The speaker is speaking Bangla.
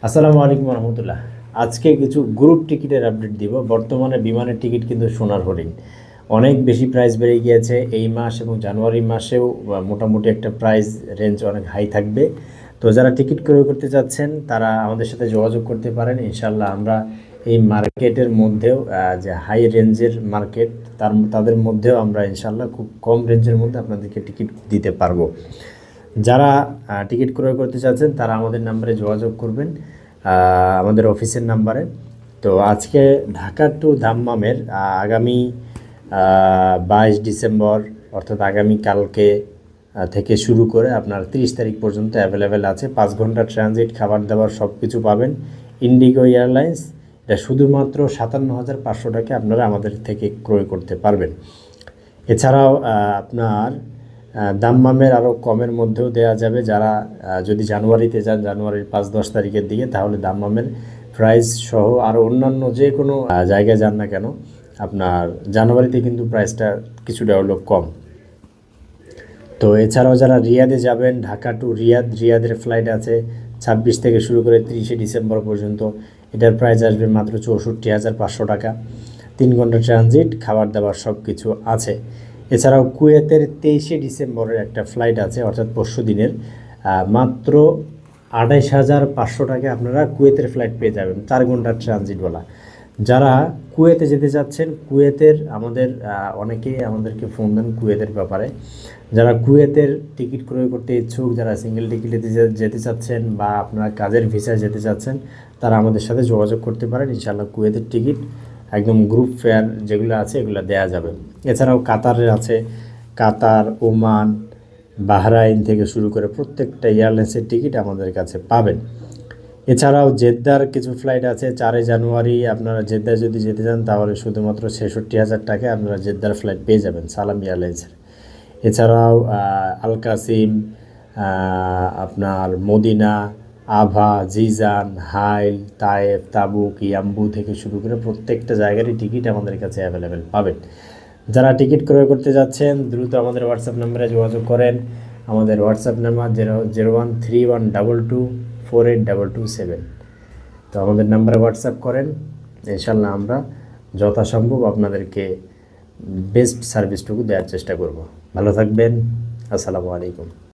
আসসালামু আলাইকুম রহমতুল্লাহ। আজকে কিছু গ্রুপ টিকিটের আপডেট দিব। বর্তমানে বিমানের টিকিট কিন্তু সোনার হরিণ, অনেক বেশি প্রাইস বেড়ে গিয়েছে। এই মাস এবং জানুয়ারি মাসেও মোটামুটি একটা প্রাইস রেঞ্জ অনেক হাই থাকবে। তো যারা টিকিট ক্রয় করতে চাচ্ছেন তারা আমাদের সাথে যোগাযোগ করতে পারেন। ইনশাল্লাহ আমরা এই মার্কেটের মধ্যেও যে হাই রেঞ্জের মার্কেট তাদের মধ্যেও আমরা ইনশাল্লাহ খুব কম রেঞ্জের মধ্যে আপনাদেরকে টিকিট দিতে পারবো। যারা টিকিট ক্রয় করতে চাচ্ছেন তারা আমাদের নাম্বারে যোগাযোগ করবেন, আমাদের অফিসের নাম্বারে। তো আজকে ঢাকা টু দাম্মামের আগামী 22 ডিসেম্বর অর্থাৎ আগামী কালকে থেকে শুরু করে আপনার 30 তারিখ পর্যন্ত অ্যাভেলেবেল আছে। 5 ঘন্টা ট্রানজিট, খাবার দাবার সব কিছু পাবেন। ইন্ডিগো এয়ারলাইন্স, এটা শুধুমাত্র 57,500 টাকা আপনারা আমাদের থেকে ক্রয় করতে পারবেন। এছাড়াও আপনার দাম্মামের আরও কমের মধ্যেও দেওয়া যাবে। যারা যদি জানুয়ারিতে যান, জানুয়ারির 5-10 তারিখের দিকে, তাহলে দাম্মামের প্রাইস সহ আরও অন্যান্য যে কোনো জায়গায় যান না কেন, আপনার জানুয়ারিতে কিন্তু প্রাইসটা কিছুটা হলো কম। তো এছাড়াও যারা রিয়াদে যাবেন, ঢাকা টু রিয়াদের ফ্লাইট আছে 26 থেকে শুরু করে 30 ডিসেম্বর পর্যন্ত। এটার প্রাইস আসবে মাত্র 64,500 টাকা। 3 ঘন্টা ট্রানজিট, খাবার দাবার সব কিছু আছে। এছাড়াও কুয়েতের 23 ডিসেম্বরের একটা ফ্লাইট আছে, অর্থাৎ পরশু দিনের, মাত্র 28,500 টাকায় আপনারা কুয়েতের ফ্লাইট পেয়ে যাবেন, 4 ঘন্টার ট্রানজিটওয়ালা। যারা কুয়েতে যেতে চাচ্ছেন, কুয়েতের আমাদের অনেকেই আমাদেরকে ফোন দেন কুয়েতের ব্যাপারে। যারা কুয়েতের টিকিট ক্রয় করতে ইচ্ছুক, যারা সিঙ্গেল টিকিটে যেতে চাচ্ছেন বা আপনারা কাজের ভিসায় যেতে চাচ্ছেন, তারা আমাদের সাথে যোগাযোগ করতে পারেন। ইনশাআল্লাহ কুয়েতের টিকিট একদম গ্রুপ ফেয়ার যেগুলো আছে এগুলো দেয়া যাবে। এছাড়াও কাতারের আছে, কাতার, ওমান, বাহরাইন থেকে শুরু করে প্রত্যেকটা এয়ারলাইন্সের টিকিট আমাদের কাছে পাবেন। এছাড়াও জেদ্দার কিছু ফ্লাইট আছে। 4 জানুয়ারি আপনারা জেদ্দায় যদি যেতে চান তাহলে শুধুমাত্র 66,000 টাকায় আপনারা জেদ্দার ফ্লাইট পেয়ে যাবেন সালাম এয়ারলাইন্সের। এছাড়াও আল কাসিম, আপনার মদিনা, আভা, জিজান, হাইল, তায়েফ, তাবুক, ইয়াম্বু থেকে শুরু করে প্রত্যেকটা জায়গারই টিকিট আমাদের কাছে অ্যাভেলেবেল পাবেন। যারা টিকিট ক্রয় করতে যাচ্ছেন দ্রুত আমাদের হোয়াটসঅ্যাপ নাম্বারে যোগাযোগ করেন। আমাদের হোয়াটসঅ্যাপ নাম্বার 013122482227। তো আমাদের নাম্বারে হোয়াটসঅ্যাপ করেন, ইনশাল্লাহ আমরা যথাসম্ভব আপনাদেরকে বেস্ট সার্ভিসটুকু দেওয়ার চেষ্টা করব। ভালো থাকবেন। আসসালামু আলাইকুম।